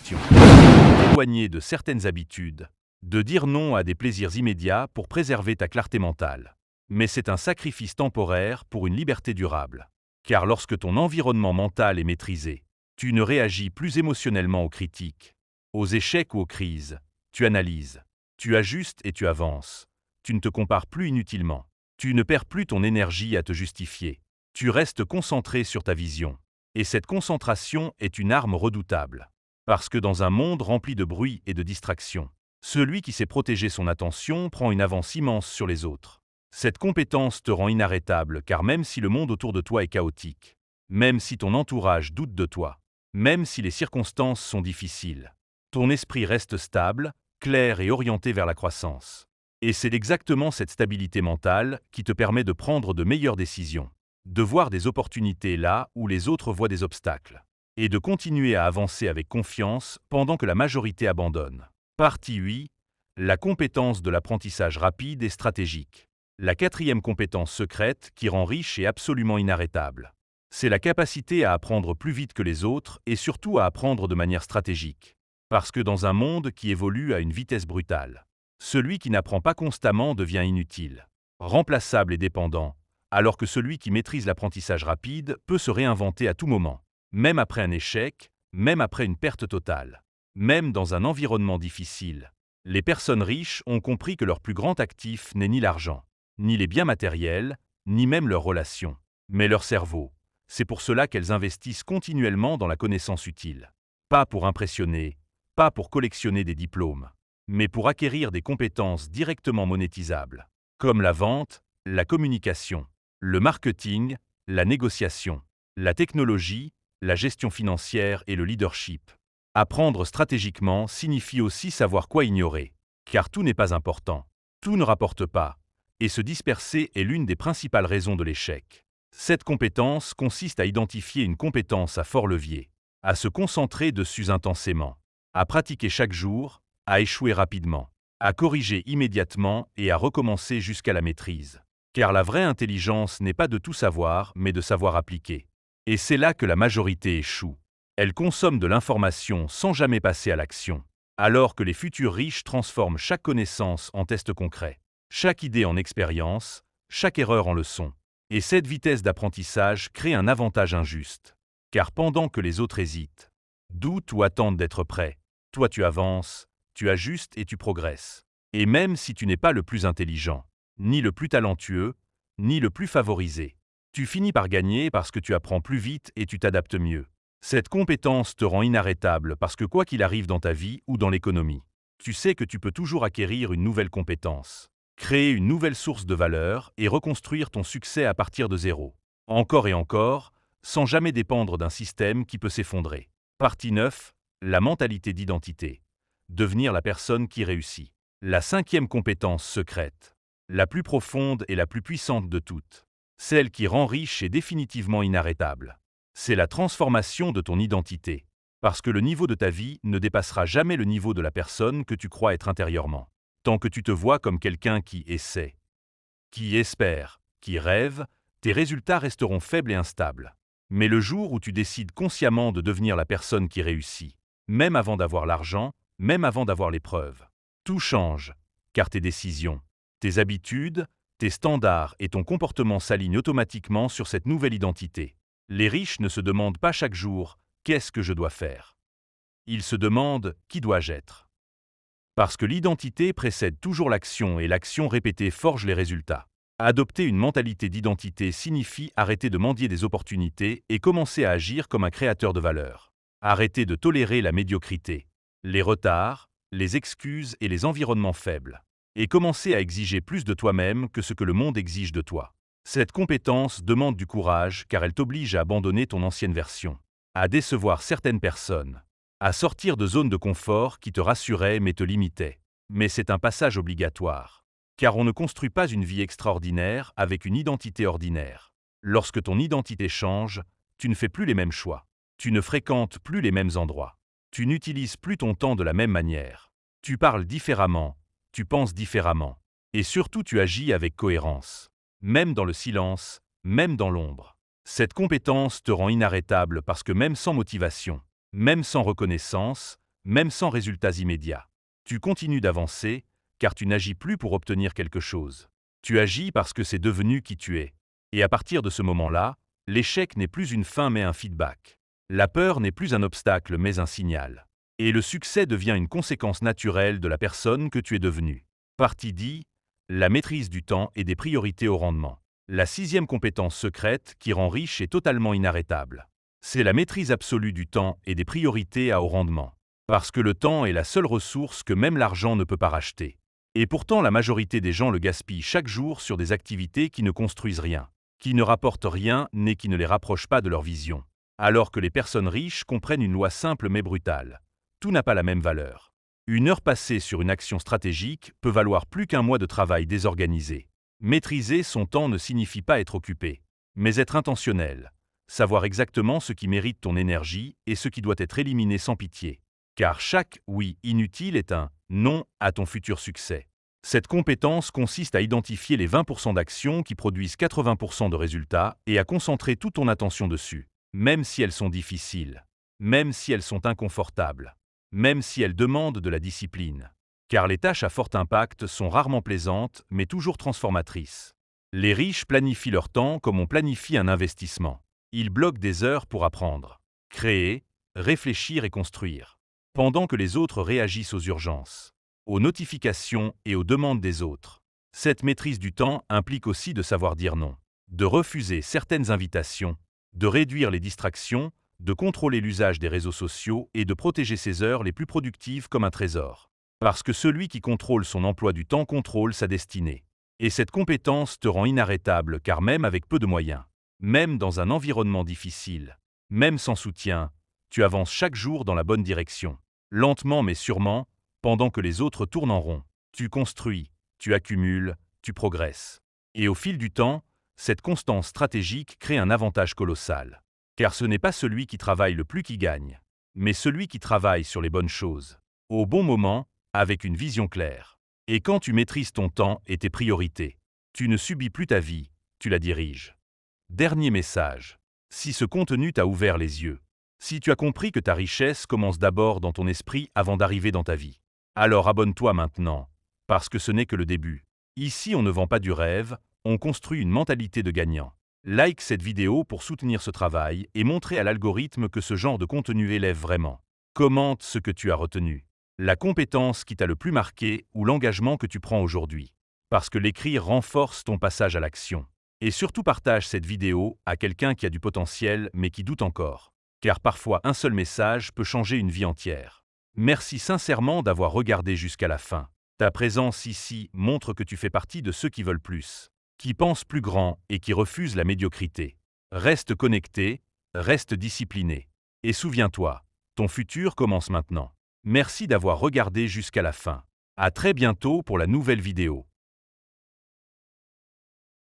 gestion. T'éloigner de certaines habitudes, de dire non à des plaisirs immédiats pour préserver ta clarté mentale. Mais c'est un sacrifice temporaire pour une liberté durable. Car lorsque ton environnement mental est maîtrisé, tu ne réagis plus émotionnellement aux critiques, aux échecs ou aux crises. Tu analyses, tu ajustes et tu avances. Tu ne te compares plus inutilement. Tu ne perds plus ton énergie à te justifier. Tu restes concentré sur ta vision. Et cette concentration est une arme redoutable. Parce que dans un monde rempli de bruit et de distractions, celui qui sait protéger son attention prend une avance immense sur les autres. Cette compétence te rend inarrêtable car même si le monde autour de toi est chaotique, même si ton entourage doute de toi, même si les circonstances sont difficiles, ton esprit reste stable, clair et orienté vers la croissance. Et c'est exactement cette stabilité mentale qui te permet de prendre de meilleures décisions, de voir des opportunités là où les autres voient des obstacles, et de continuer à avancer avec confiance pendant que la majorité abandonne. Partie 8. La compétence de l'apprentissage rapide et stratégique. La quatrième compétence secrète qui rend riche et absolument inarrêtable. C'est la capacité à apprendre plus vite que les autres et surtout à apprendre de manière stratégique. Parce que dans un monde qui évolue à une vitesse brutale, celui qui n'apprend pas constamment devient inutile, remplaçable et dépendant, alors que celui qui maîtrise l'apprentissage rapide peut se réinventer à tout moment, même après un échec, même après une perte totale, même dans un environnement difficile. Les personnes riches ont compris que leur plus grand actif n'est ni l'argent, ni les biens matériels, ni même leurs relations, mais leur cerveau. C'est pour cela qu'elles investissent continuellement dans la connaissance utile. Pas pour impressionner, pas pour collectionner des diplômes, mais pour acquérir des compétences directement monétisables, comme la vente, la communication, le marketing, la négociation, la technologie, la gestion financière et le leadership. Apprendre stratégiquement signifie aussi savoir quoi ignorer, car tout n'est pas important, tout ne rapporte pas, et se disperser est l'une des principales raisons de l'échec. Cette compétence consiste à identifier une compétence à fort levier, à se concentrer dessus intensément, à pratiquer chaque jour, à échouer rapidement, à corriger immédiatement et à recommencer jusqu'à la maîtrise. Car la vraie intelligence n'est pas de tout savoir, mais de savoir appliquer. Et c'est là que la majorité échoue. Elle consomme de l'information sans jamais passer à l'action, alors que les futurs riches transforment chaque connaissance en test concret, chaque idée en expérience, chaque erreur en leçon. Et cette vitesse d'apprentissage crée un avantage injuste. Car pendant que les autres hésitent, doutent ou attendent d'être prêts, toi tu avances, tu ajustes et tu progresses. Et même si tu n'es pas le plus intelligent, ni le plus talentueux, ni le plus favorisé, tu finis par gagner parce que tu apprends plus vite et tu t'adaptes mieux. Cette compétence te rend inarrêtable parce que quoi qu'il arrive dans ta vie ou dans l'économie, tu sais que tu peux toujours acquérir une nouvelle compétence, créer une nouvelle source de valeur et reconstruire ton succès à partir de zéro. Encore et encore, sans jamais dépendre d'un système qui peut s'effondrer. Partie 9. La mentalité d'identité. Devenir la personne qui réussit. La cinquième compétence secrète, la plus profonde et la plus puissante de toutes, celle qui rend riche et définitivement inarrêtable. C'est la transformation de ton identité, parce que le niveau de ta vie ne dépassera jamais le niveau de la personne que tu crois être intérieurement. Tant que tu te vois comme quelqu'un qui essaie, qui espère, qui rêve, tes résultats resteront faibles et instables. Mais le jour où tu décides consciemment de devenir la personne qui réussit, même avant d'avoir l'argent, même avant d'avoir les preuves, tout change, car tes décisions, tes habitudes, tes standards et ton comportement s'alignent automatiquement sur cette nouvelle identité. Les riches ne se demandent pas chaque jour « qu'est-ce que je dois faire ?» Ils se demandent « qui dois-je être ?» Parce que l'identité précède toujours l'action et l'action répétée forge les résultats. Adopter une mentalité d'identité signifie arrêter de mendier des opportunités et commencer à agir comme un créateur de valeur. Arrêter de tolérer la médiocrité, les retards, les excuses et les environnements faibles. Et commencer à exiger plus de toi-même que ce que le monde exige de toi. Cette compétence demande du courage car elle t'oblige à abandonner ton ancienne version, à décevoir certaines personnes, à sortir de zones de confort qui te rassuraient mais te limitaient. Mais c'est un passage obligatoire, car on ne construit pas une vie extraordinaire avec une identité ordinaire. Lorsque ton identité change, tu ne fais plus les mêmes choix, tu ne fréquentes plus les mêmes endroits, tu n'utilises plus ton temps de la même manière, tu parles différemment, tu penses différemment, et surtout tu agis avec cohérence. Même dans le silence, même dans l'ombre. Cette compétence te rend inarrêtable parce que même sans motivation, même sans reconnaissance, même sans résultats immédiats. Tu continues d'avancer, car tu n'agis plus pour obtenir quelque chose. Tu agis parce que c'est devenu qui tu es. Et à partir de ce moment-là, l'échec n'est plus une fin mais un feedback. La peur n'est plus un obstacle mais un signal. Et le succès devient une conséquence naturelle de la personne que tu es devenue. Partie 10. La maîtrise du temps et des priorités au rendement. La 6e compétence secrète qui rend riche et totalement inarrêtable. C'est la maîtrise absolue du temps et des priorités à haut rendement. Parce que le temps est la seule ressource que même l'argent ne peut pas racheter. Et pourtant la majorité des gens le gaspillent chaque jour sur des activités qui ne construisent rien, qui ne rapportent rien et qui ne les rapprochent pas de leur vision. Alors que les personnes riches comprennent une loi simple mais brutale. Tout n'a pas la même valeur. Une heure passée sur une action stratégique peut valoir plus qu'un mois de travail désorganisé. Maîtriser son temps ne signifie pas être occupé, mais être intentionnel. Savoir exactement ce qui mérite ton énergie et ce qui doit être éliminé sans pitié. Car chaque « oui » inutile est un « non » à ton futur succès. Cette compétence consiste à identifier les 20% d'actions qui produisent 80% de résultats et à concentrer toute ton attention dessus, même si elles sont difficiles, même si elles sont inconfortables, même si elles demandent de la discipline. Car les tâches à fort impact sont rarement plaisantes, mais toujours transformatrices. Les riches planifient leur temps comme on planifie un investissement. Ils bloquent des heures pour apprendre, créer, réfléchir et construire, pendant que les autres réagissent aux urgences, aux notifications et aux demandes des autres. Cette maîtrise du temps implique aussi de savoir dire non, de refuser certaines invitations, de réduire les distractions, de contrôler l'usage des réseaux sociaux et de protéger ses heures les plus productives comme un trésor. Parce que celui qui contrôle son emploi du temps contrôle sa destinée. Et cette compétence te rend inarrêtable car même avec peu de moyens, même dans un environnement difficile, même sans soutien, tu avances chaque jour dans la bonne direction. Lentement mais sûrement, pendant que les autres tournent en rond. Tu construis, tu accumules, tu progresses. Et au fil du temps, cette constance stratégique crée un avantage colossal. Car ce n'est pas celui qui travaille le plus qui gagne, mais celui qui travaille sur les bonnes choses, au bon moment, avec une vision claire. Et quand tu maîtrises ton temps et tes priorités, tu ne subis plus ta vie, tu la diriges. Dernier message. Si ce contenu t'a ouvert les yeux, si tu as compris que ta richesse commence d'abord dans ton esprit avant d'arriver dans ta vie, alors abonne-toi maintenant, parce que ce n'est que le début. Ici, on ne vend pas du rêve, on construit une mentalité de gagnant. Like cette vidéo pour soutenir ce travail et montrer à l'algorithme que ce genre de contenu élève vraiment. Commente ce que tu as retenu, la compétence qui t'a le plus marqué ou l'engagement que tu prends aujourd'hui. Parce que l'écrire renforce ton passage à l'action. Et surtout partage cette vidéo à quelqu'un qui a du potentiel mais qui doute encore. Car parfois un seul message peut changer une vie entière. Merci sincèrement d'avoir regardé jusqu'à la fin. Ta présence ici montre que tu fais partie de ceux qui veulent plus, qui pensent plus grand et qui refusent la médiocrité. Reste connecté, reste discipliné. Et souviens-toi, ton futur commence maintenant. Merci d'avoir regardé jusqu'à la fin. À très bientôt pour la nouvelle vidéo.